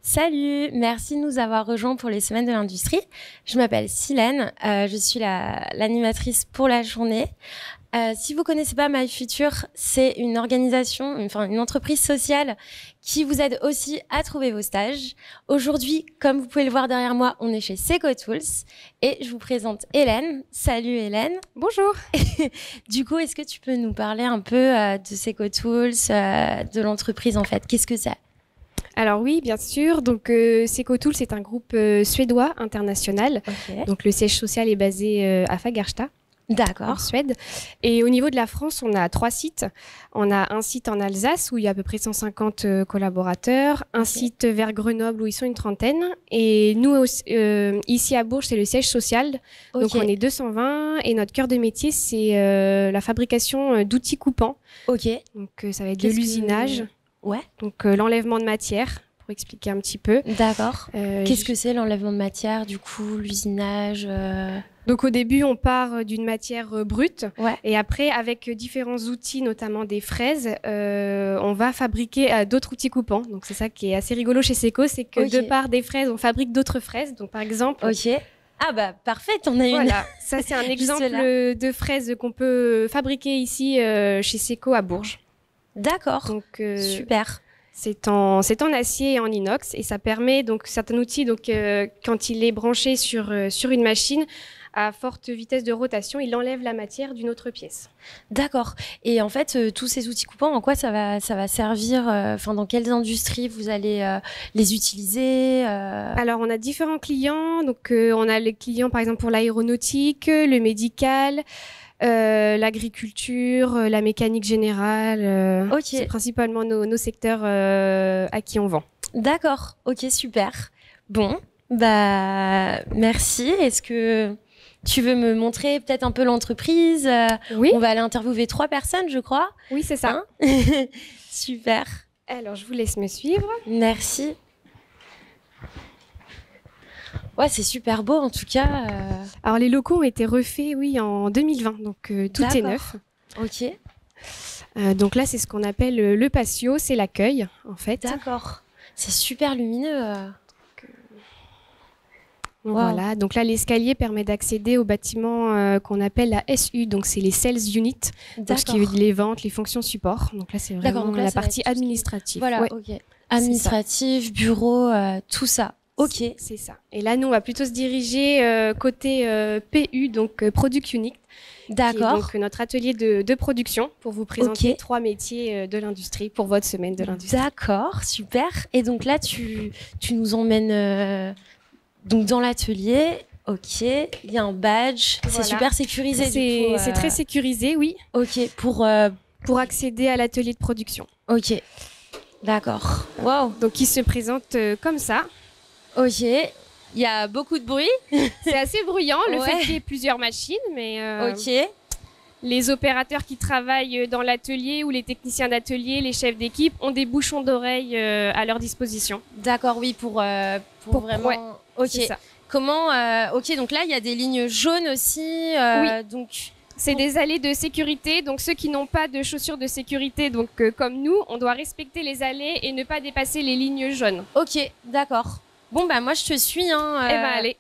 Salut, merci de nous avoir rejoints pour les semaines de l'industrie. Je m'appelle Silène, je suis l'animatrice pour la journée. Si vous connaissez pas My Future, c'est une organisation, une entreprise sociale qui vous aide aussi à trouver vos stages. Aujourd'hui, comme vous pouvez le voir derrière moi, on est chez Seco Tools et je vous présente Hélène. Salut Hélène. Bonjour. Du coup, est-ce que tu peux nous parler un peu de Seco Tools, de l'entreprise en fait? Qu'est-ce que c'est? Alors oui, bien sûr. Donc Seco Tools, c'est un groupe suédois international. Okay. Donc le siège social est basé à Fagersta. D'accord. En Suède. Et au niveau de la France, on a 3 sites. On a un site en Alsace où il y a à peu près 150 collaborateurs, un site vers Grenoble où ils sont une trentaine. Et nous, ici à Bourges, c'est le siège social. Donc on est 220 et notre cœur de métier, c'est la fabrication d'outils coupants. Ok. Donc ça va être de l'usinage. Ouais. Donc l'enlèvement de matière, pour expliquer un petit peu. D'accord. Qu'est-ce que c'est l'enlèvement de matière, du coup, l'usinage Donc au début, on part d'une matière brute. Ouais. Et après, avec différents outils, notamment des fraises, on va fabriquer d'autres outils coupants. Donc c'est ça qui est assez rigolo chez Seco, c'est que de part des fraises, on fabrique d'autres fraises. Donc par exemple... Ok. Ah bah parfait, t'en as une. Voilà, ça c'est un exemple de fraises qu'on peut fabriquer ici chez Seco à Bourges. D'accord. Donc super. C'est en acier et en inox et ça permet donc certains outils quand il est branché sur une machine à forte vitesse de rotation, il enlève la matière d'une autre pièce. D'accord. Et en fait, tous ces outils coupants, en quoi ça va servir dans quelles industries vous allez les utiliser Alors, on a différents clients. Donc, on a les clients, par exemple, pour l'aéronautique, le médical, l'agriculture, la mécanique générale. C'est principalement nos secteurs à qui on vend. D'accord. Ok, super. Bon, bah merci. Est-ce que tu veux me montrer peut-être un peu l'entreprise? Oui. On va aller interviewer 3 personnes, je crois. Oui, c'est ça. Super. Alors, je vous laisse me suivre. Merci. Ouais, c'est super beau en tout cas. Alors, les locaux ont été refaits, oui, en 2020, donc tout est neuf. Ok. Donc là, c'est ce qu'on appelle le patio, c'est l'accueil, en fait. D'accord. C'est super lumineux. Voilà, donc là l'escalier permet d'accéder au bâtiment qu'on appelle la SU, donc c'est les Sales Unit, donc ce qui veut dire les ventes, les fonctions support. Donc là c'est vraiment la partie administrative. Voilà, ok. Administratif, bureau, tout ça. Ok. C'est ça. Et là nous on va plutôt se diriger côté PU, donc Product Unit. D'accord. Donc notre atelier de production pour vous présenter 3 métiers de l'industrie pour votre semaine de l'industrie. D'accord, super. Et donc là tu nous emmènes... Donc dans l'atelier, ok, il y a un badge, c'est super sécurisé. C'est très sécurisé, oui. Ok, pour accéder à l'atelier de production. Ok, d'accord. Wow. Donc il se présente comme ça. Ok, il y a beaucoup de bruit. C'est assez bruyant, le fait qu'il y ait plusieurs machines, mais ok. Les opérateurs qui travaillent dans l'atelier ou les techniciens d'atelier, les chefs d'équipe ont des bouchons d'oreilles à leur disposition. D'accord, oui, pour vraiment... Ouais. Ok. Ça. Comment ok, donc là il y a des lignes jaunes aussi. Oui. Donc c'est des allées de sécurité. Donc ceux qui n'ont pas de chaussures de sécurité, donc comme nous, on doit respecter les allées et ne pas dépasser les lignes jaunes. Ok, d'accord. Bon bah moi je te suis. Hein, Eh ben allez.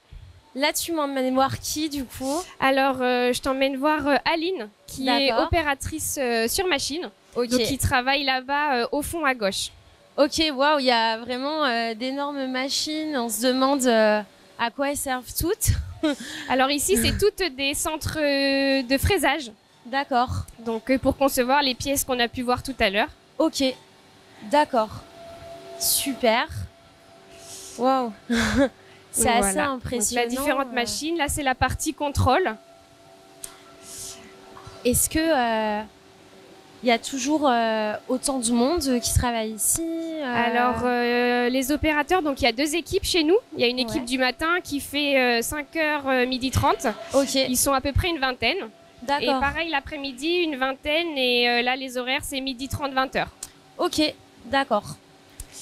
Là tu m'emmènes voir qui du coup? Alors je t'emmène voir Aline, qui est opératrice sur machine. Ok. Donc qui travaille là-bas au fond à gauche. Ok, waouh, il y a vraiment d'énormes machines. On se demande à quoi elles servent toutes. Alors ici, c'est toutes des centres de fraisage. D'accord. Donc pour concevoir les pièces qu'on a pu voir tout à l'heure. Ok, d'accord. Super. Waouh. C'est assez impressionnant. Donc, la différentes machines. Là, c'est la partie contrôle. Est-ce que... il y a toujours autant de monde qui travaille ici. Alors, les opérateurs, donc il y a 2 équipes chez nous. Il y a une équipe du matin qui fait 5h, 12h30. Ok. Ils sont à peu près une vingtaine. D'accord. Et pareil, l'après-midi, une vingtaine. Et là, les horaires, c'est 12h30, 20h. Ok, d'accord.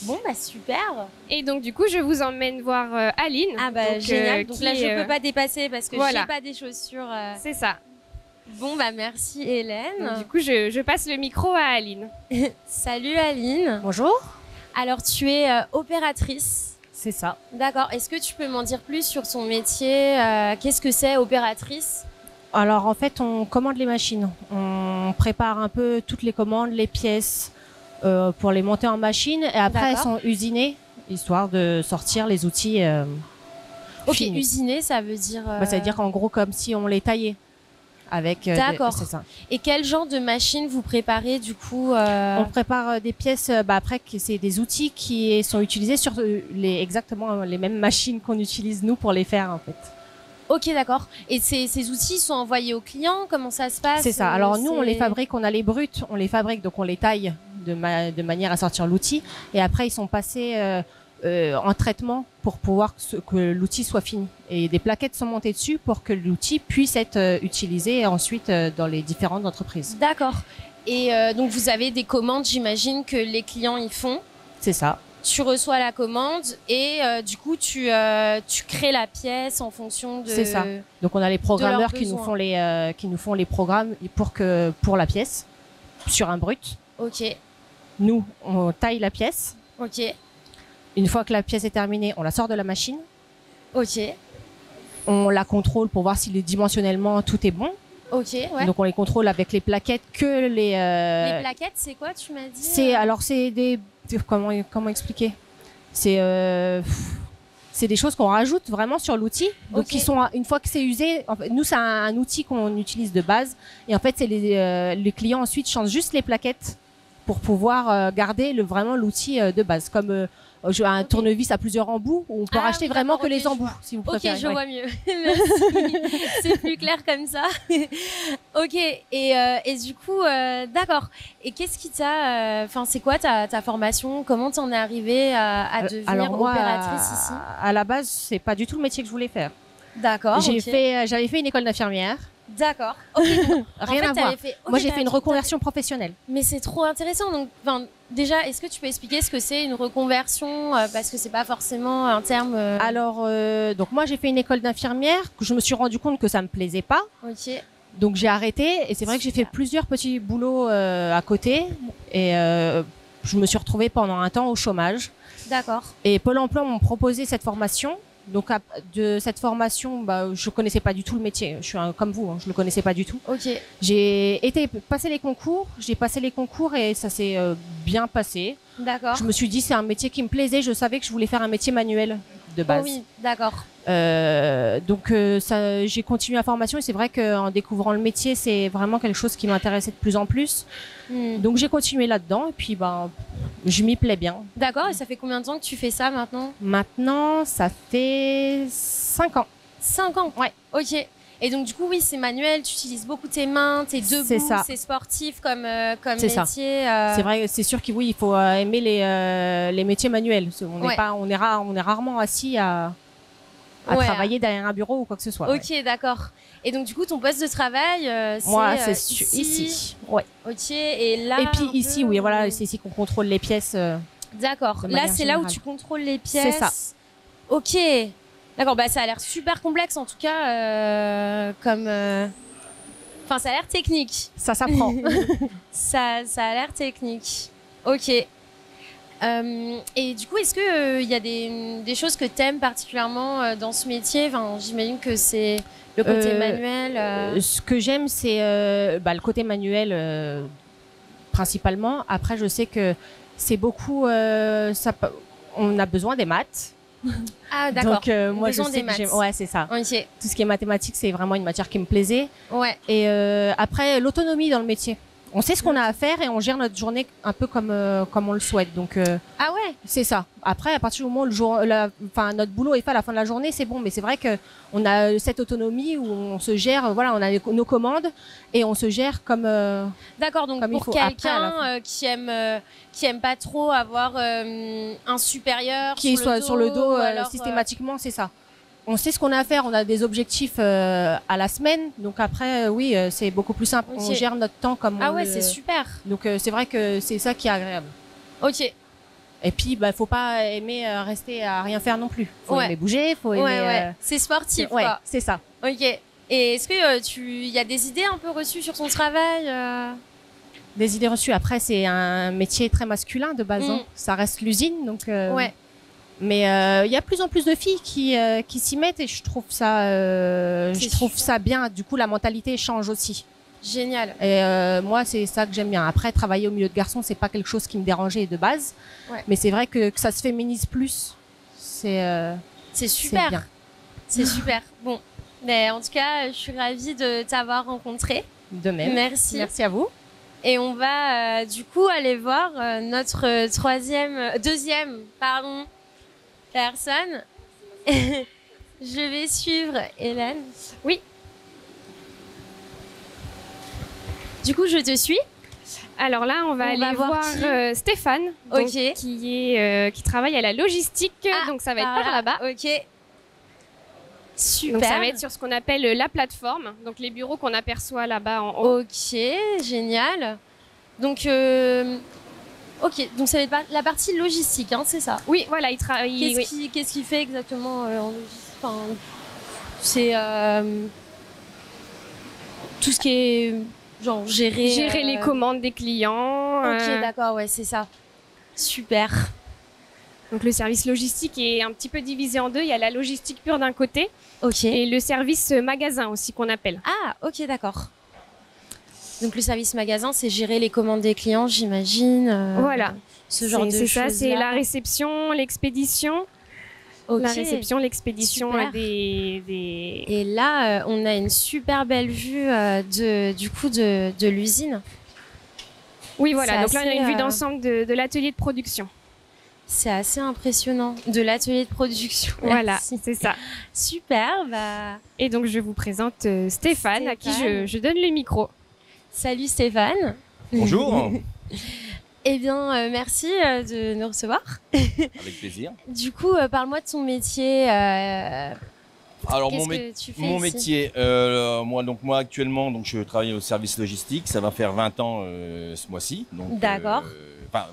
Bon, bah super. Et donc, du coup, je vous emmène voir Aline. Ah bah génial. Donc là, je peux pas dépasser parce que j'ai pas des chaussures. C'est ça. Bon, bah merci Hélène. Donc, du coup, je passe le micro à Aline. Salut Aline. Bonjour. Alors, tu es opératrice. C'est ça. D'accord. Est-ce que tu peux m'en dire plus sur son métier? Qu'est-ce que c'est, opératrice? Alors en fait, on commande les machines. On prépare un peu toutes les commandes, les pièces pour les monter en machine. Et après, elles sont usinées, histoire de sortir les outils Ok, finis. usiné, ça veut dire... Ça veut dire qu'en gros, comme si on les taillait. Avec, D'accord. C'est ça. Et quel genre de machine vous préparez du coup On prépare des pièces, après, c'est des outils qui sont utilisés sur exactement les mêmes machines qu'on utilise nous pour les faire en fait. Ok, d'accord. Et ces outils sont envoyés aux clients? Comment ça se passe? C'est ça. Alors nous, on les fabrique, on a les bruts, on les fabrique, donc on les taille de manière à sortir l'outil. Et après, ils sont passés en traitement pour pouvoir que l'outil soit fini. Et des plaquettes sont montées dessus pour que l'outil puisse être utilisé ensuite dans les différentes entreprises. D'accord. Et donc vous avez des commandes, j'imagine, que les clients y font? C'est ça. Tu reçois la commande et du coup tu crées la pièce en fonction de... C'est ça. Donc on a les programmeurs qui nous font les programmes pour la pièce sur un brut. Ok. Nous, on taille la pièce. Ok. Une fois que la pièce est terminée, on la sort de la machine. Ok. On la contrôle pour voir si dimensionnellement tout est bon. Ok, ouais. Donc on les contrôle avec les plaquettes que les... Les plaquettes, c'est quoi, tu m'as dit? C'est des... Comment expliquer? C'est des choses qu'on rajoute vraiment sur l'outil. Donc qui sont, une fois que c'est usé, en fait, nous c'est un outil qu'on utilise de base. Et en fait, c'est les clients ensuite changent juste les plaquettes pour pouvoir garder vraiment l'outil de base. Comme un tournevis à plusieurs embouts, où on peut racheter vraiment que les embouts, si vous préférez. Ok, je vois mieux. Merci. C'est plus clair comme ça. Ok, et du coup, d'accord. Et qu'est-ce qui t'a... Enfin, c'est quoi ta formation? Comment t'en es arrivée à devenir opératrice ici? À la base, c'est pas du tout le métier que je voulais faire. D'accord. J'avais fait une école d'infirmière. D'accord. Ok. Rien à voir. Moi, j'ai fait une reconversion professionnelle. Mais c'est trop intéressant. Donc, déjà, est-ce que tu peux expliquer ce que c'est une reconversion parce que c'est pas forcément un terme. Alors, donc moi, j'ai fait une école d'infirmière. Je me suis rendu compte que ça me plaisait pas. Ok. Donc j'ai arrêté. Et c'est vrai que j'ai fait plusieurs petits boulots à côté. Et je me suis retrouvée pendant un temps au chômage. D'accord. Et Pôle Emploi m'ont proposé cette formation. Donc de cette formation, je connaissais pas du tout le métier. Je suis comme vous, hein, je le connaissais pas du tout. Ok. J'ai passé les concours. J'ai passé les concours et ça s'est bien passé. D'accord. Je me suis dit c'est un métier qui me plaisait. Je savais que je voulais faire un métier manuel de base. Oh oui, d'accord. Donc j'ai continué la formation et c'est vrai qu'en découvrant le métier, c'est vraiment quelque chose qui m'intéressait de plus en plus. Donc j'ai continué là-dedans et puis je m'y plais bien. D'accord. Et ça fait combien de temps que tu fais ça maintenant? Maintenant, ça fait 5 ans. 5 ans? Ouais. Ok. Et donc, du coup, oui, c'est manuel, tu utilises beaucoup tes mains, t'es debout, c'est sportif comme métier. C'est vrai, c'est sûr qu'il faut aimer les métiers manuels. On est rarement assis à travailler derrière un bureau ou quoi que ce soit. Ok, d'accord. Et donc, du coup, ton poste de travail, c'est ici. Ouais. Ok, et là... Et puis ici, oui, voilà, c'est ici qu'on contrôle les pièces. D'accord. Là, c'est là où tu contrôles les pièces. C'est ça. Ok. D'accord, ça a l'air super complexe en tout cas, Enfin, ça a l'air technique. Ça s'apprend. ça a l'air technique. Ok. Et du coup, est-ce que y a des choses que t'aimes particulièrement dans ce métier? Enfin, j'imagine que c'est le côté manuel. Ce que j'aime, c'est le côté manuel principalement. Après, je sais que c'est beaucoup... on a besoin des maths. Ah d'accord. Donc moi je sais que j'aime. Ouais, c'est ça. Okay. Tout ce qui est mathématiques, c'est vraiment une matière qui me plaisait. Ouais. Et après l'autonomie dans le métier. On sait ce qu'on a à faire et on gère notre journée un peu comme on le souhaite. Donc ah ouais. C'est ça. Après à partir du moment où notre boulot est fait à la fin de la journée, c'est bon. Mais c'est vrai que on a cette autonomie où on se gère. Voilà, on a nos commandes et on se gère comme. D'accord. Donc pour quelqu'un qui aime pas trop avoir un supérieur qui soit sur le dos alors, systématiquement, c'est ça. On sait ce qu'on a à faire, on a des objectifs à la semaine, donc après oui c'est beaucoup plus simple. Okay. On gère notre temps comme ah ouais c'est super. Donc c'est vrai que c'est ça qui est agréable. Ok. Et puis faut pas aimer rester à rien faire non plus. Faut aimer bouger, faut aimer. C'est sportif ouais, quoi. C'est ça. Ok. Et est-ce que y a des idées un peu reçues sur ton travail Des idées reçues. Après, c'est un métier très masculin de base. Hein. Ça reste l'usine, donc. Ouais. Mais il y a de plus en plus de filles qui s'y mettent et je trouve ça bien. Du coup, la mentalité change aussi. Génial. Et moi, c'est ça que j'aime bien. Après, travailler au milieu de garçons, c'est pas quelque chose qui me dérangeait de base. Ouais. Mais c'est vrai que ça se féminise plus. C'est super. C'est super. Bon, mais en tout cas, je suis ravie de t'avoir rencontré. De même. Merci. Merci à vous. Et on va du coup aller voir notre deuxième personne. Je vais suivre Hélène. Oui. Du coup, je te suis. Alors là, on va aller voir Stéphane, donc, qui travaille à la logistique. Donc ça va être par là-bas. Ok. Super. Donc ça va être sur ce qu'on appelle la plateforme, donc les bureaux qu'on aperçoit là-bas en haut. Ok, génial. Donc, ok, donc ça va être la partie logistique, hein, c'est ça? Oui, voilà, il travaille. Qu'est-ce qu'il fait exactement en logistique? Enfin, c'est tout ce qui est genre gérer les commandes des clients. Ok, d'accord, ouais, c'est ça. Super. Donc le service logistique est un petit peu divisé en deux. Il y a la logistique pure d'un côté, et le service magasin aussi qu'on appelle. Ah, ok, d'accord. Donc le service magasin, c'est gérer les commandes des clients, j'imagine. Voilà. Ce genre de choses. C'est ça, c'est la réception, l'expédition. La réception, l'expédition des... Et là, on a une super belle vue de l'usine. Oui, voilà. Donc là, on a une vue d'ensemble de l'atelier de production. C'est assez impressionnant, de l'atelier de production. Voilà, c'est ça. Super. Et donc, je vous présente Stéphane, à qui je donne le micro. Salut Stéphane. Bonjour. Eh bien, merci de nous recevoir. Avec plaisir. Du coup, parle-moi de ton métier. Alors, que tu fais mon ici métier, moi actuellement, donc, je travaille au service logistique. Ça va faire 20 ans ce mois-ci. D'accord.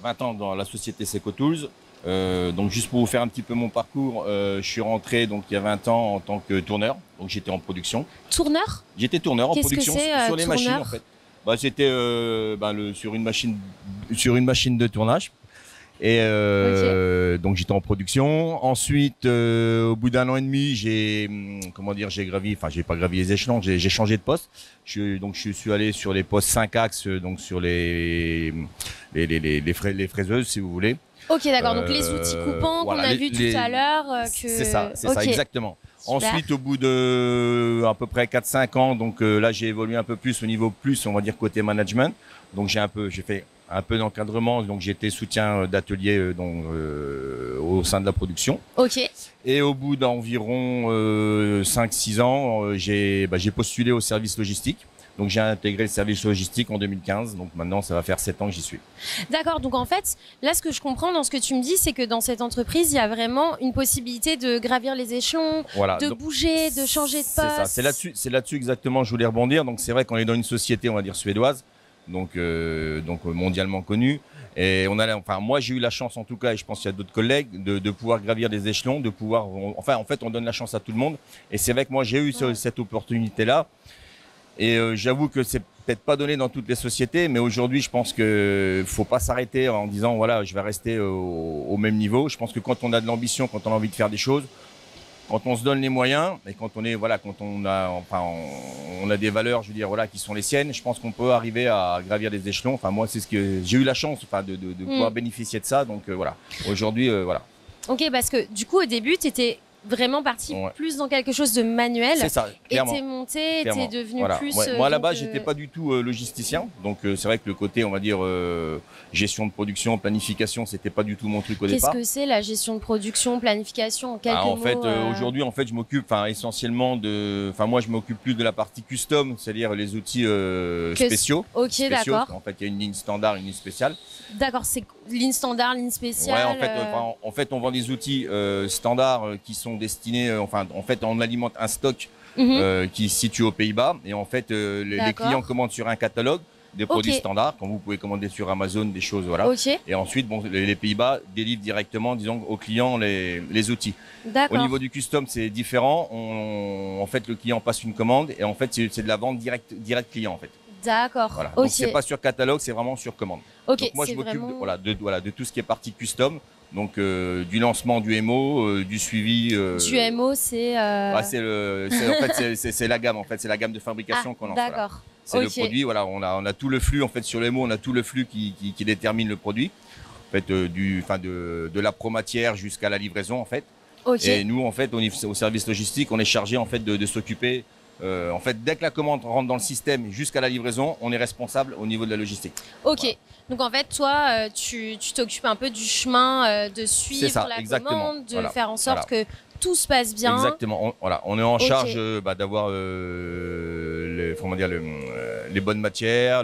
20 ans dans la société Secotools. Donc, juste pour vous faire un petit peu mon parcours, je suis rentré donc, il y a 20 ans en tant que tourneur. Donc, j'étais en production. Tourneur? J'étais tourneur en production sur les machines, en fait. C'était sur une machine de tournage. Et donc j'étais en production. Ensuite, au bout d'1 an et demi, j'ai pas gravi les échelons, j'ai changé de poste. Je suis allé sur les postes 5 axes, donc sur les fraiseuses, si vous voulez. Ok, d'accord. Donc les outils coupants qu'on a vu tout à l'heure. C'est ça, exactement. Super. Ensuite, au bout de à peu près 4-5 ans, donc là j'ai évolué un peu plus au niveau on va dire côté management. Donc j'ai fait un peu d'encadrement, donc j'étais soutien d'atelier au sein de la production. Ok. Et au bout d'environ 5-6 ans, j'ai postulé au service logistique. Donc j'ai intégré le service logistique en 2015, donc maintenant ça va faire 7 ans que j'y suis. D'accord, donc en fait, là ce que je comprends dans ce que tu me dis, c'est que dans cette entreprise, il y a vraiment une possibilité de gravir les échelons, bouger, de changer de poste. C'est ça, c'est là-dessus exactement je voulais rebondir. Donc c'est vrai qu'on est dans une société, on va dire suédoise, donc mondialement connue. Et moi j'ai eu la chance en tout cas, et je pense qu'il y a d'autres collègues, de pouvoir gravir des échelons, en fait on donne la chance à tout le monde. Et c'est vrai que moi j'ai eu cette opportunité-là. Et j'avoue que c'est peut-être pas donné dans toutes les sociétés, mais aujourd'hui, je pense que faut pas s'arrêter en disant voilà, je vais rester au même niveau. Je pense que quand on a de l'ambition, quand on a envie de faire des choses, quand on se donne les moyens et quand on a des valeurs, je veux dire voilà, qui sont les siennes, je pense qu'on peut arriver à gravir des échelons. Enfin moi, c'est ce que j'ai eu la chance, de pouvoir bénéficier de ça. Donc voilà. Aujourd'hui, voilà. Ok, parce que du coup, au début, tu étais vraiment parti plus dans quelque chose de manuel. C'est ça, clairement. Et t'es monté, t'es devenu plus... Moi, là-bas, j'étais pas du tout logisticien. Donc, c'est vrai que le côté, on va dire, gestion de production, planification, c'était pas du tout mon truc au départ. Qu'est-ce que c'est la gestion de production, planification, en quelques mots? En fait, aujourd'hui, je m'occupe essentiellement moi, je m'occupe plus de la partie custom, c'est-à-dire les outils spéciaux. Ok, d'accord. En fait, il y a une ligne standard, une ligne spéciale. D'accord, c'est ligne standard, ligne spéciale. Ouais, en fait, on vend des outils standards qui sont destinés. En fait, on alimente un stock qui se situe aux Pays-Bas, et en fait, les clients commandent sur un catalogue des produits standards, comme vous pouvez commander sur Amazon, des choses, voilà. Et ensuite, les Pays-Bas délivrent directement, disons, aux clients les outils. Au niveau du custom, c'est différent. En fait, le client passe une commande, et en fait, c'est de la vente direct client, en fait. D'accord. Voilà. Ok. Donc c'est pas sur catalogue, c'est vraiment sur commande. Ok. Donc moi je c'est m'occupe vraiment... de tout ce qui est partie custom, donc du lancement du MO, du suivi. Du MO, c'est. En fait c'est la gamme c'est la gamme de fabrication qu'on lance. Voilà. D'accord. C'est le produit, voilà, on a tout le flux en fait sur les MO, on a tout le flux qui détermine le produit. En fait de la pro-matière jusqu'à la livraison en fait. Ok. Et nous en fait au service logistique, on est chargé en fait de s'occuper. En fait, dès que la commande rentre dans le système jusqu'à la livraison, on est responsable au niveau de la logistique. Ok. Voilà. Donc en fait, toi, tu t'occupes un peu du chemin de suivre la commande, de faire en sorte que tout se passe bien. Exactement. On est en charge d'avoir les bonnes matières,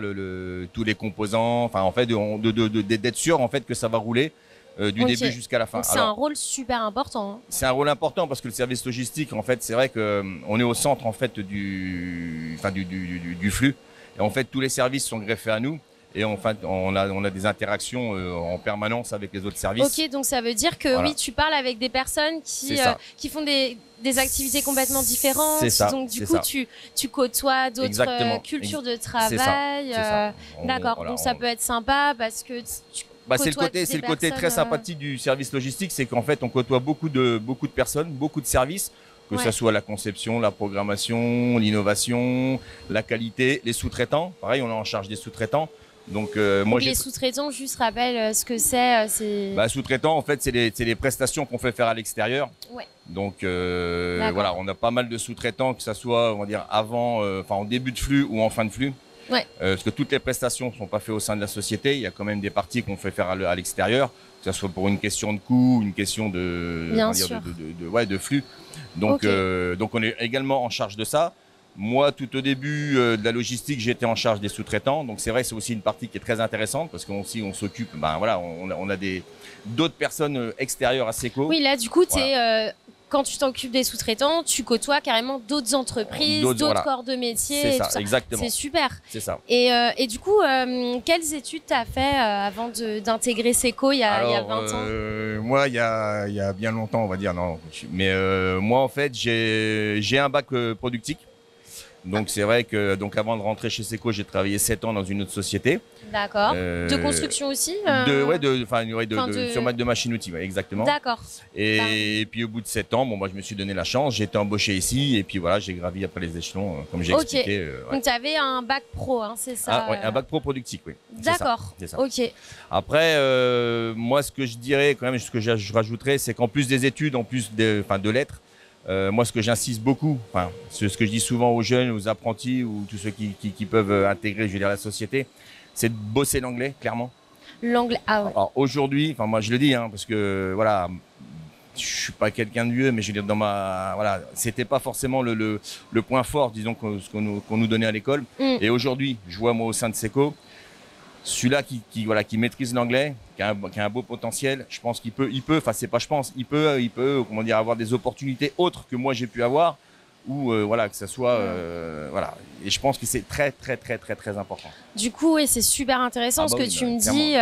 tous les composants. Enfin, en fait, d'être sûr en fait que ça va rouler. Du début jusqu'à la fin. Donc c'est un rôle super important. Hein. C'est un rôle important parce que le service logistique, en fait, c'est vrai que on est au centre en fait du flux. Et en fait, tous les services sont greffés à nous. Et en fait, on a des interactions en permanence avec les autres services. Ok, donc ça veut dire que oui, tu parles avec des personnes qui font des activités complètement différentes. C'est ça. Donc du coup, tu côtoies d'autres cultures de travail. D'accord. Donc ça peut être sympa parce que c'est le côté très sympathique du service logistique, c'est qu'en fait on côtoie beaucoup de personnes, beaucoup de services, que ce soit la conception, la programmation, l'innovation, la qualité, les sous-traitants. Pareil, on est en charge des sous-traitants. Donc les sous-traitants, juste rappelle ce que c'est. Sous-traitants, en fait, c'est les prestations qu'on fait faire à l'extérieur. Ouais. Donc voilà, on a pas mal de sous-traitants, que ça soit, on va dire, en début de flux ou en fin de flux. Ouais. Parce que toutes les prestations ne sont pas faites au sein de la société. Il y a quand même des parties qu'on fait faire à l'extérieur, que ce soit pour une question de coût, une question de flux. Donc, donc on est également en charge de ça. Moi, tout au début de la logistique, j'étais en charge des sous-traitants. Donc c'est vrai, c'est aussi une partie qui est très intéressante parce qu'on s'occupe. On a d'autres personnes extérieures à Seco. Oui, là du coup, quand tu t'occupes des sous-traitants, tu côtoies carrément d'autres entreprises, d'autres corps de métier. C'est et ça, tout ça. exactement. C'est super. C'est ça. Et du coup, quelles études tu as fait avant d'intégrer Seco il y a 20 ans Moi, il y a bien longtemps, on va dire. Non, mais moi, en fait, j'ai un bac productique. Donc c'est vrai que avant de rentrer chez Seco, j'ai travaillé 7 ans dans une autre société. D'accord. De construction aussi sur de machine-outil, exactement. D'accord. Et puis au bout de 7 ans, je me suis donné la chance, j'ai été embauché ici et puis voilà, j'ai gravi après les échelons, comme j'ai expliqué. Donc tu avais un bac pro, hein, c'est ça un bac pro productique, oui. D'accord. C'est ça. Ok. Après, moi, ce que je dirais quand même, ce que je rajouterais, c'est qu'en plus des études, en plus de lettres, moi, ce que j'insiste beaucoup, ce que je dis souvent aux jeunes, aux apprentis ou tous ceux qui peuvent intégrer, la société, c'est de bosser l'anglais, clairement. L'anglais, ah ouais. Alors aujourd'hui, moi je le dis, parce que voilà, je suis pas quelqu'un de vieux, mais je veux dire c'était pas forcément le point fort, disons, qu'on nous donnait à l'école. Et aujourd'hui, je vois moi au sein de Seco, celui-là qui maîtrise l'anglais, qui a un beau potentiel, je pense il peut, avoir des opportunités autres que moi j'ai pu avoir, ou que ça soit, Et je pense que c'est très très très très très important. Du coup, oui, c'est super intéressant ce que tu me dis,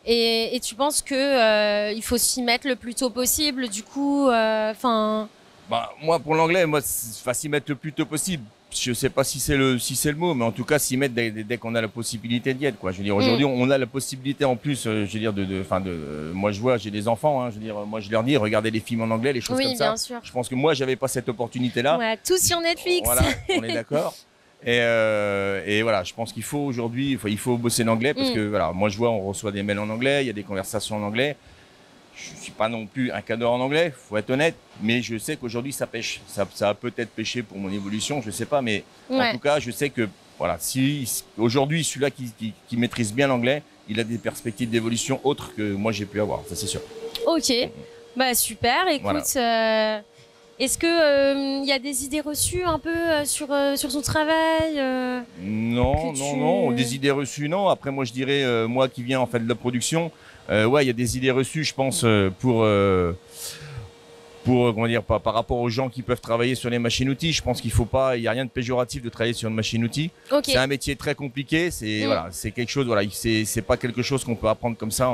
et tu penses que il faut s'y mettre le plus tôt possible. Du coup, moi pour l'anglais, s'y mettre le plus tôt possible. Je sais pas si c'est le mot, mais en tout cas s'y mettre dès qu'on a la possibilité d'y être, quoi. Je veux dire, aujourd'hui, on a la possibilité en plus, moi je vois, j'ai des enfants, je veux dire, moi je leur dis, regardez les films en anglais, les choses comme ça. Bien sûr. Je pense que moi j'avais pas cette opportunité-là. Ouais, tout sur Netflix. Voilà, on est d'accord. Et voilà, je pense qu'il faut aujourd'hui, il faut bosser l'anglais parce que voilà, moi je vois, on reçoit des mails en anglais, il y a des conversations en anglais. Je suis pas non plus un cadre en anglais, faut être honnête, mais je sais qu'aujourd'hui ça pêche. Ça a peut-être pêché pour mon évolution, je sais pas, mais en tout cas, je sais que voilà, si aujourd'hui celui-là qui maîtrise bien l'anglais, il a des perspectives d'évolution autres que moi j'ai pu avoir, ça c'est sûr. Ok, super. Écoute, est-ce que y a des idées reçues un peu sur son travail Non, des idées reçues, non. Après, moi je dirais, moi qui viens en fait de la production. Il y a des idées reçues, je pense, pour par rapport aux gens qui peuvent travailler sur les machines-outils. Je pense il y a rien de péjoratif de travailler sur une machine-outil. Okay. C'est un métier très compliqué. C'est quelque chose, c'est pas quelque chose qu'on peut apprendre comme ça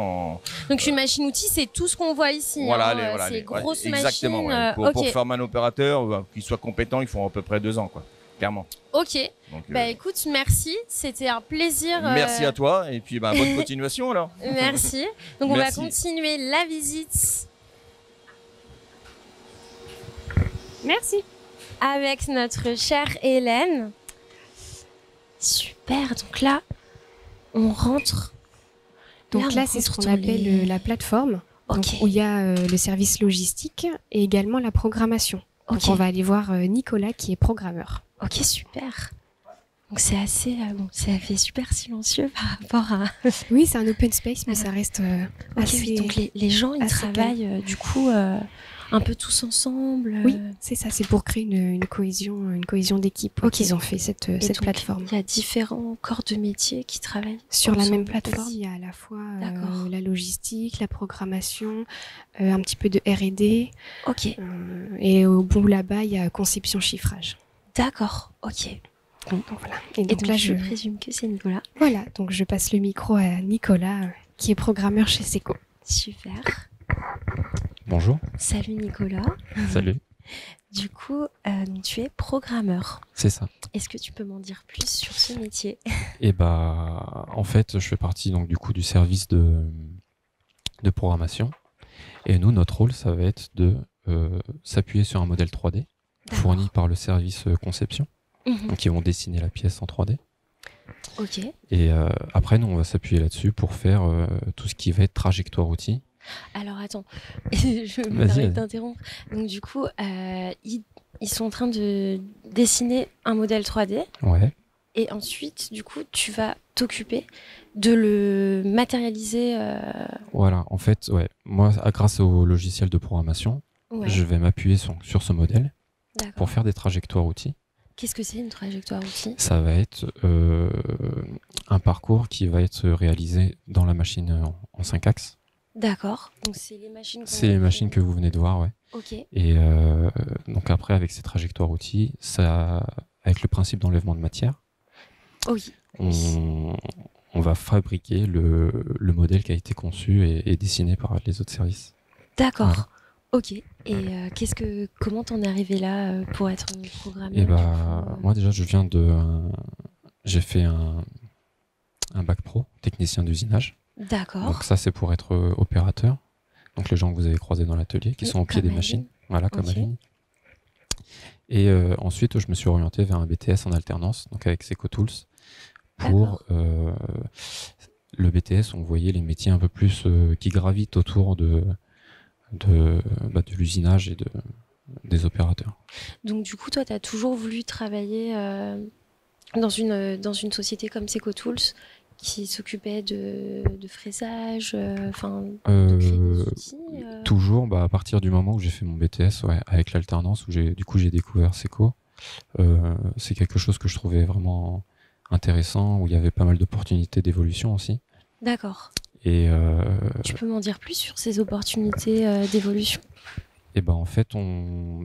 Donc une machine-outil, c'est tout ce qu'on voit ici. C'est grosses machines. Exactement. Pour former un opérateur, qu'il soit compétent, il faut à peu près 2 ans, quoi. clairement. Ok. Donc, Bah écoute, merci. C'était un plaisir. merci à toi et puis bonne continuation alors. Merci. Donc on va Merci. continuer la visite Merci. avec notre chère Hélène. Super. Donc là, on rentre. Donc là, c'est ce qu'on appelle la plateforme, donc, où il y a le service logistique et également la programmation. Donc on va aller voir Nicolas qui est programmeur. Ok, super. Donc c'est assez, ça fait super silencieux par rapport à. Oui, c'est un open space, mais ça reste assez. Oui, donc les gens, ils travaillent du coup un peu tous ensemble. Oui, c'est ça. C'est pour créer une cohésion d'équipe qu'ils ont fait cette plateforme. Il y a différents corps de métier qui travaillent sur la même plateforme. Il y a à la fois la logistique, la programmation, un petit peu de R&D. Ok. Et au bout là-bas, il y a conception chiffrage. D'accord. Ok. Donc voilà. Et donc là, je présume que c'est Nicolas. Voilà. Donc je passe le micro à Nicolas, qui est programmeur chez Seco. Super. Bonjour. Salut Nicolas. Salut. Du coup, tu es programmeur. C'est ça. Est-ce que tu peux m'en dire plus sur ce métier? Et en fait, je fais partie donc du coup du service de programmation. Et nous, notre rôle, ça va être de s'appuyer sur un modèle 3D fourni par le service conception, donc qui vont dessiner la pièce en 3D. Ok. Et après, nous, on va s'appuyer là-dessus pour faire tout ce qui va être trajectoire outil. Alors attends, je me permets d'interrompre. Donc du coup, ils sont en train de dessiner un modèle 3D. Ouais. Et ensuite, du coup, tu vas t'occuper de le matérialiser. Voilà, en fait, ouais. Moi, grâce au logiciel de programmation, je vais m'appuyer sur ce modèle pour faire des trajectoires outils. Qu'est-ce que c'est une trajectoire outil? Ça va être un parcours qui va être réalisé dans la machine en 5 axes. D'accord. Donc c'est les machines. C'est les machines que vous venez de voir, ouais. Ok. Et donc après, avec ces trajectoires outils, avec le principe d'enlèvement de matière, oui. On va fabriquer le modèle qui a été conçu et dessiné par les autres services. D'accord. Voilà. Ok. Et comment t'en es arrivé là pour être programmeur? Et moi déjà, j'ai fait un bac pro, technicien d'usinage. D'accord. Donc ça, c'est pour être opérateur. Donc les gens que vous avez croisés dans l'atelier, qui sont au pied des machines. Voilà, comme Aline. Et ensuite, je me suis orienté vers un BTS en alternance, donc avec Seco Tools. Pour le BTS, on voyait les métiers un peu plus qui gravitent autour de l'usinage et des opérateurs. Donc du coup, toi, tu as toujours voulu travailler dans une société comme Seco Tools qui s'occupait de fraisage, de créer des outils, Toujours, à partir du moment où j'ai fait mon BTS, avec l'alternance, où j'ai découvert Seco, c'est quelque chose que je trouvais vraiment intéressant, où il y avait pas mal d'opportunités d'évolution aussi. D'accord. Et tu peux m'en dire plus sur ces opportunités d'évolution? Et en fait,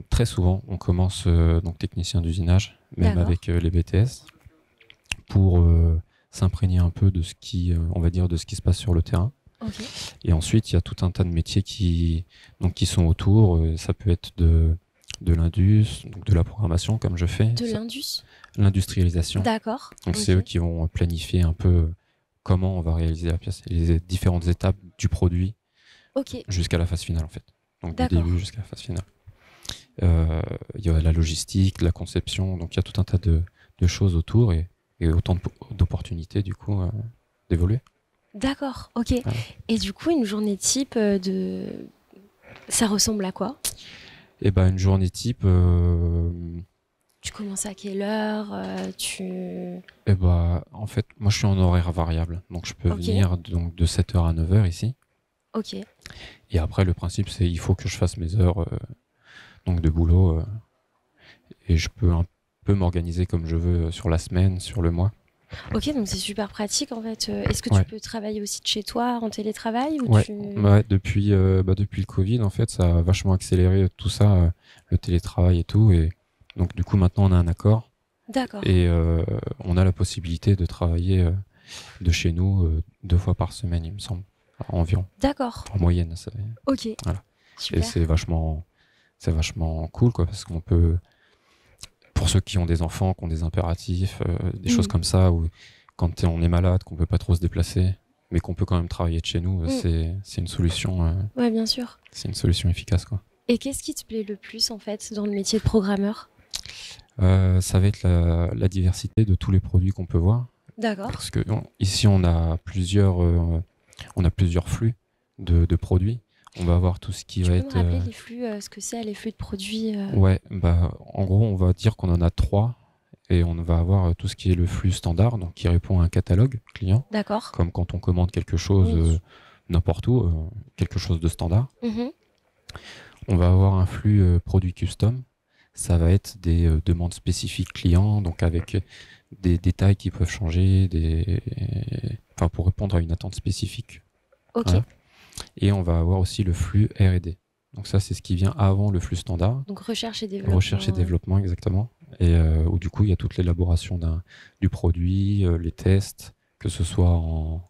très souvent, on commence donc technicien d'usinage, même avec les BTS, pour s'imprégner un peu de ce qui se passe sur le terrain. Okay. Et ensuite, il y a tout un tas de métiers qui sont autour. Ça peut être de l'indus, donc de la programmation, comme je fais. De l'indus? L'industrialisation. D'accord. Donc c'est eux qui vont planifier un peu comment on va réaliser la pièce et les différentes étapes du produit jusqu'à la phase finale en fait. Donc du début jusqu'à la phase finale. Il y a la logistique, la conception, donc il y a tout un tas de choses autour et autant d'opportunités du coup d'évoluer. D'accord, ok. Voilà. Et du coup, une journée type ça ressemble à quoi? Une journée type... Tu commences à quelle heure en fait, moi je suis en horaire variable, donc je peux venir donc, de 7h à 9h ici. Ok. Et après, le principe, c'est il faut que je fasse mes heures donc de boulot et je peux un peu m'organiser comme je veux sur la semaine, sur le mois. Ok, donc c'est super pratique en fait. Est-ce que tu peux travailler aussi de chez toi en télétravail ou depuis le Covid, en fait, ça a vachement accéléré tout ça, le télétravail et tout. Et donc, du coup, maintenant, on a un accord. D'accord. Et on a la possibilité de travailler de chez nous 2 fois par semaine, il me semble, environ. D'accord. En moyenne. Ok. Voilà. Super. Et c'est vachement cool, quoi, parce qu'on peut pour ceux qui ont des enfants, qui ont des impératifs, des choses comme ça, où quand on est malade, qu'on peut pas trop se déplacer, mais qu'on peut quand même travailler de chez nous, c'est une solution. Ouais, bien sûr. C'est une solution efficace, quoi. Et qu'est-ce qui te plaît le plus en fait dans le métier de programmeur? Ça va être la diversité de tous les produits qu'on peut voir. D'accord. Parce que ici on a plusieurs flux de produits. On va avoir tout ce qui va être. Tu peux me rappeler les flux, ce que c'est les flux de produits? Ouais, en gros on va dire qu'on en a 3 et on va avoir tout ce qui est le flux standard, donc qui répond à un catalogue client. D'accord. Comme quand on commande quelque chose n'importe où, quelque chose de standard. On va avoir un flux produit custom. Ça va être des demandes spécifiques clients, donc avec des détails qui peuvent changer, pour répondre à une attente spécifique. Ok. Voilà. Et on va avoir aussi le flux R&D. Donc ça, c'est ce qui vient avant le flux standard. Donc recherche et développement. Recherche et développement, exactement. Et où du coup, il y a toute l'élaboration du produit, les tests, que ce soit en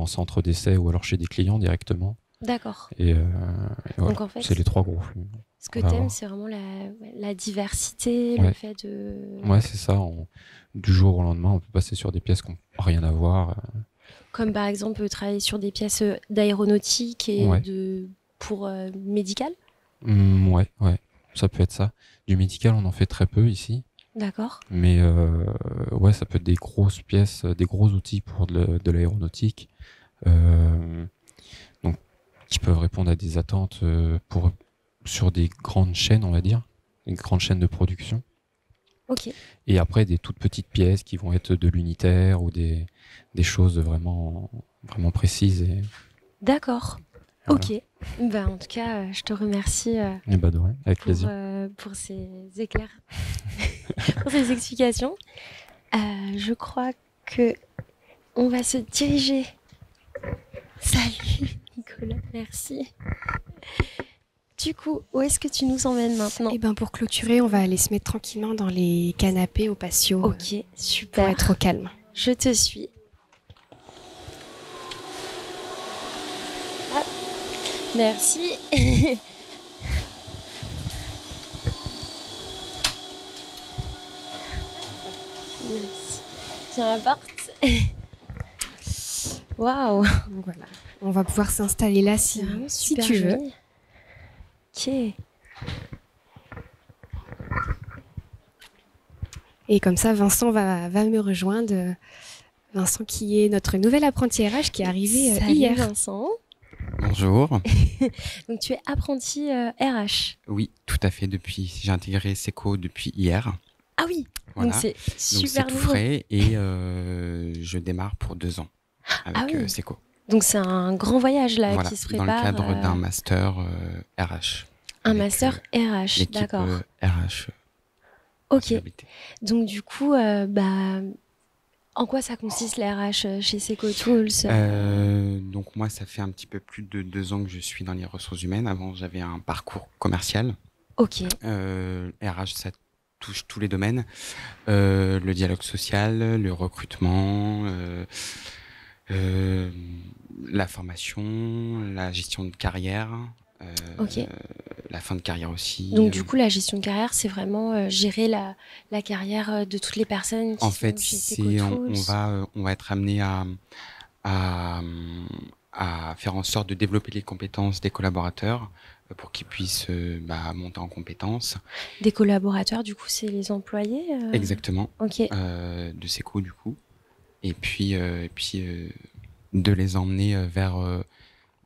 centre d'essai ou alors chez des clients directement. D'accord. Et voilà. Donc en fait, c'est les 3 gros flux. Ce que tu aimes, c'est vraiment la diversité, le fait de... Ouais, c'est ça. Du jour au lendemain, on peut passer sur des pièces qui n'ont rien à voir. Comme par exemple, travailler sur des pièces d'aéronautique et pour médical. Ouais, ça peut être ça. Du médical, on en fait très peu ici. D'accord. Mais ça peut être des grosses pièces, des gros outils pour de l'aéronautique. Donc, qui peuvent répondre à des attentes sur des grandes chaînes, on va dire, des grandes chaînes de production. Ok. Et après, des toutes petites pièces qui vont être de l'unitaire ou des choses vraiment, vraiment précises. D'accord. Voilà. Ok. En tout cas, je te remercie de rien, avec plaisir. Pour ces éclairs, pour ces explications. Je crois que on va se diriger. Salut Nicolas, merci. Du coup, où est-ce que tu nous emmènes maintenant? Pour clôturer, on va aller se mettre tranquillement dans les canapés au patio. Ok, super. Pour être au calme. Je te suis. Ah, merci. Merci. Tiens la porte. Waouh. Voilà. On va pouvoir s'installer là si tu veux. Ok. Et comme ça, Vincent va me rejoindre. Vincent qui est notre nouvel apprenti RH qui est arrivé hier. Salut Vincent. Bonjour. Donc tu es apprenti RH. Oui, tout à fait. J'ai intégré Seco depuis hier. Ah oui. Voilà. Donc c'est super tout frais et je démarre pour 2 ans avec Seco. Donc c'est un grand voyage là qui se prépare. Dans le cadre d'un master RH. Un master RH, d'accord. RH. Ok. Donc du coup, en quoi ça consiste la RH chez Seco Tools? Donc moi, ça fait un petit peu plus de 2 ans que je suis dans les ressources humaines. Avant, j'avais un parcours commercial. Ok. RH, ça touche tous les domaines. Le dialogue social, le recrutement, la formation, la gestion de carrière. La fin de carrière aussi. Donc du coup, la gestion de carrière, c'est vraiment gérer la carrière de toutes les personnes qui sont chez Seco Tools. On va être amené à faire en sorte de développer les compétences des collaborateurs pour qu'ils puissent monter en compétences. Des collaborateurs, du coup, c'est les employés Exactement. Ok. De Seco, du coup. Et puis de les emmener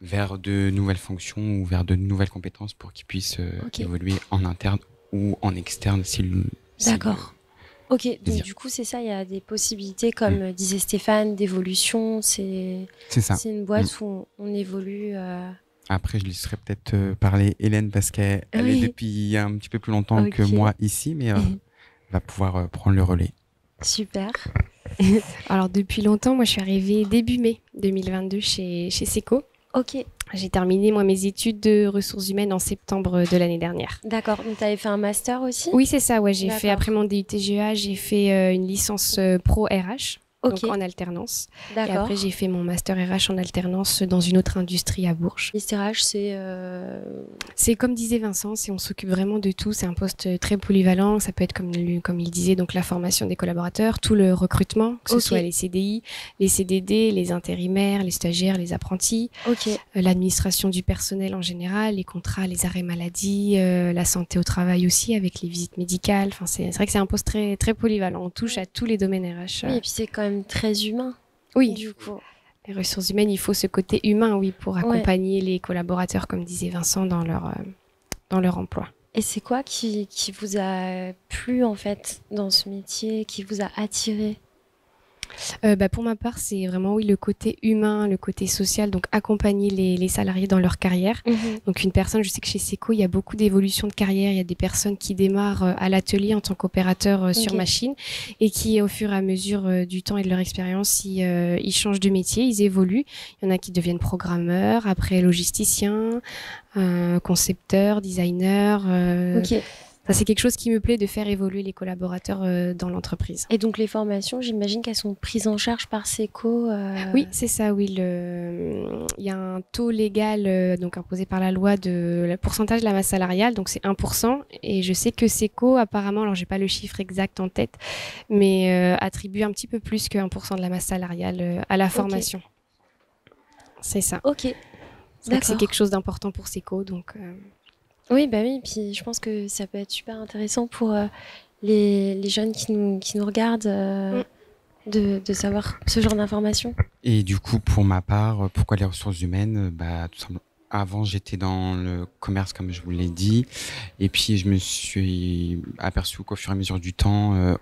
vers de nouvelles fonctions ou vers de nouvelles compétences pour qu'ils puissent évoluer en interne ou en externe D'accord. Ok, donc du coup, c'est ça, il y a des possibilités, comme disait Stéphane, d'évolution. C'est ça. C'est une boîte où on évolue. Après, je laisserai peut-être parler Hélène parce qu'elle est depuis un petit peu plus longtemps que moi ici, mais va pouvoir prendre le relais. Super. Alors, depuis longtemps, moi, je suis arrivée début mai 2022 chez Seco. Ok. J'ai terminé mes études de ressources humaines en septembre de l'année dernière. D'accord. Donc tu avais fait un master aussi? Oui, c'est ça. Ouais, j'ai fait après mon DUTGEA, j'ai fait une licence pro RH, donc en alternance. D'accord. Et après j'ai fait mon master RH en alternance dans une autre industrie à Bourges. RH, C'est comme disait Vincent, on s'occupe vraiment de tout. C'est un poste très polyvalent. Ça peut être comme il disait, donc la formation des collaborateurs, tout le recrutement, que ce soit les CDI, les CDD, les intérimaires, les stagiaires, les apprentis, l'administration du personnel en général, les contrats, les arrêts maladie, la santé au travail aussi avec les visites médicales. Enfin, c'est vrai que c'est un poste très, très polyvalent. On touche à tous les domaines RH. Oui, et puis c'est quand même très humain. Oui. Du coup. Les ressources humaines, il faut ce côté humain, oui, pour accompagner les collaborateurs, comme disait Vincent, dans leur emploi. Et c'est quoi qui vous a plu, en fait, dans ce métier, qui vous a attiré ? Pour ma part, c'est vraiment le côté humain, le côté social, donc accompagner les salariés dans leur carrière. Donc une personne, je sais que chez Seco, il y a beaucoup d'évolution de carrière, il y a des personnes qui démarrent à l'atelier en tant qu'opérateur sur machine et qui, au fur et à mesure du temps et de leur expérience, ils changent de métier, ils évoluent. Il y en a qui deviennent programmeurs, après logisticiens, concepteurs, designers. Ça, c'est quelque chose qui me plaît de faire évoluer les collaborateurs dans l'entreprise. Et donc les formations, j'imagine qu'elles sont prises en charge par Seco Oui, c'est ça, oui. Il y a un taux légal donc imposé par la loi de le pourcentage de la masse salariale, donc c'est 1%. Et je sais que Seco, apparemment, alors j'ai pas le chiffre exact en tête, mais attribue un petit peu plus que 1% de la masse salariale à la formation. C'est ça. Ok. C'est quelque chose d'important pour Seco, donc... Oui, puis je pense que ça peut être super intéressant pour les jeunes qui nous regardent de savoir ce genre d'informations. Et du coup, pour ma part, pourquoi les ressources humaines ? Tout simplement, avant, j'étais dans le commerce, comme je vous l'ai dit, et puis je me suis aperçu qu'au fur et à mesure du temps,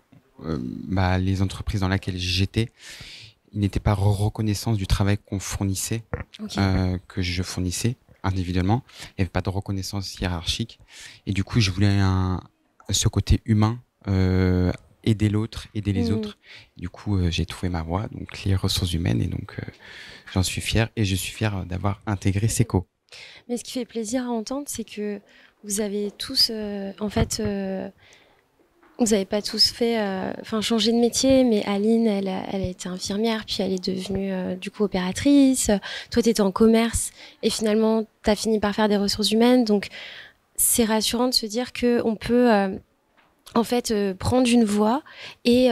les entreprises dans lesquelles j'étais, ils n'étaient pas reconnaissance du travail qu'on fournissait, que je fournissais individuellement. Il n'y avait pas de reconnaissance hiérarchique. Et du coup, je voulais ce côté humain, aider l'autre, aider les autres. Du coup, j'ai trouvé ma voie, donc les ressources humaines. Et donc, j'en suis fier. Et je suis fier d'avoir intégré Seco. Mais ce qui fait plaisir à entendre, c'est que vous avez tous, vous n'avez pas tous fait, changé de métier, mais Aline, elle a été infirmière, puis elle est devenue du coup opératrice. Toi, tu étais en commerce et finalement, tu as fini par faire des ressources humaines. Donc, c'est rassurant de se dire qu'on peut prendre une voie et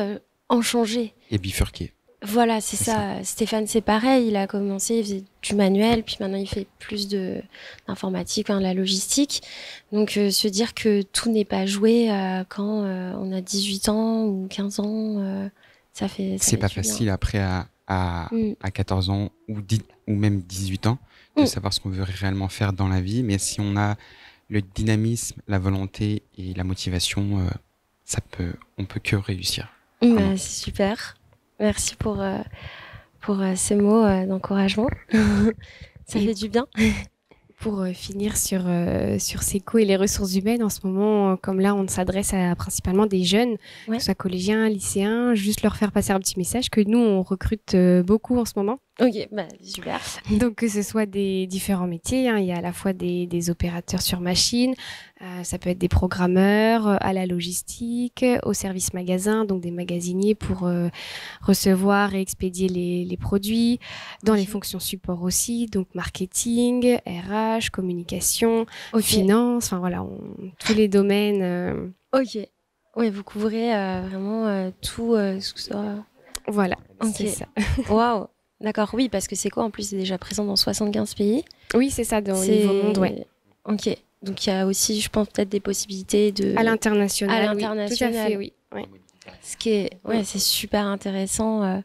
en changer. Et bifurquer. Voilà, c'est ça. Stéphane, c'est pareil. Il a commencé, il faisait du manuel, puis maintenant il fait plus d'informatique, la logistique. Donc, se dire que tout n'est pas joué quand on a 18 ans ou 15 ans, ça fait. C'est pas facile après à 14 ans ou même 18 ans de savoir ce qu'on veut réellement faire dans la vie. Mais si on a le dynamisme, la volonté et la motivation, on peut que réussir. C'est super. Merci pour ces mots d'encouragement. Ça fait du bien. Pour finir sur Seco et les ressources humaines, en ce moment, comme là, on s'adresse à principalement des jeunes, que ce soit collégiens, lycéens, juste leur faire passer un petit message que nous, on recrute beaucoup en ce moment. Ok, super. Donc, que ce soit des différents métiers, il y a à la fois des opérateurs sur machine, ça peut être des programmeurs, à la logistique, au service magasin, donc des magasiniers pour recevoir et expédier les produits, dans les fonctions support aussi, donc marketing, RH, communication, finance, tous les domaines. Ok. Oui, vous couvrez vraiment tout ce que ça... Voilà, c'est ça. Waouh. D'accord, oui, parce que Seco, en plus, c'est déjà présent dans 75 pays. Oui, c'est ça, au niveau monde, ouais. Ok, donc il y a aussi, je pense, peut-être des possibilités à l'international. À l'international, oui, tout à fait, oui. Ce qui est, c'est super intéressant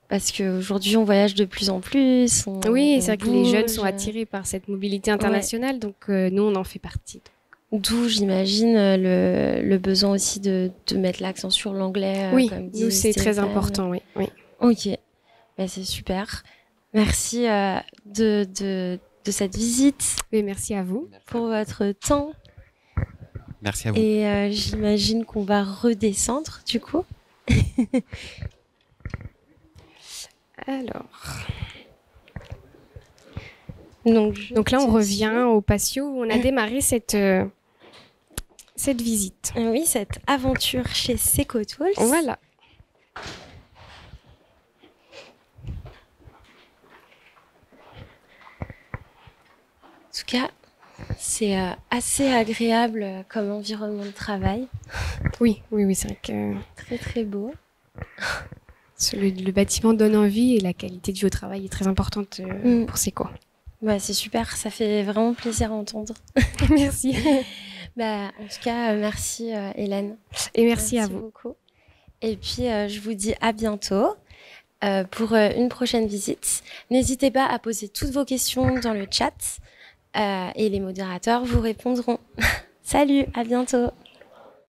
parce qu'aujourd'hui, on voyage de plus en plus. Oui, c'est vrai que les jeunes sont attirés par cette mobilité internationale, donc nous, on en fait partie. D'où, j'imagine, le besoin aussi de mettre l'accent sur l'anglais. Oui, comme nous, c'est très important, oui. Ok. C'est super. Merci de cette visite. Et merci à vous. Pour votre temps. Merci à vous. Et j'imagine qu'on va redescendre, du coup. Alors... Donc là, on revient au patio où on a démarré cette visite. Oui, cette aventure chez Seco Tools. Voilà. En tout cas, C'est assez agréable comme environnement de travail. Oui, c'est vrai que... Très, très beau. Le bâtiment donne envie et la qualité du travail est très importante pour Seco. Bah, c'est super, ça fait vraiment plaisir à entendre. Merci. En tout cas, merci Hélène. Et merci à vous. Beaucoup. Et puis, je vous dis à bientôt pour une prochaine visite. N'hésitez pas à poser toutes vos questions dans le chat et les modérateurs vous répondront. Salut, à bientôt.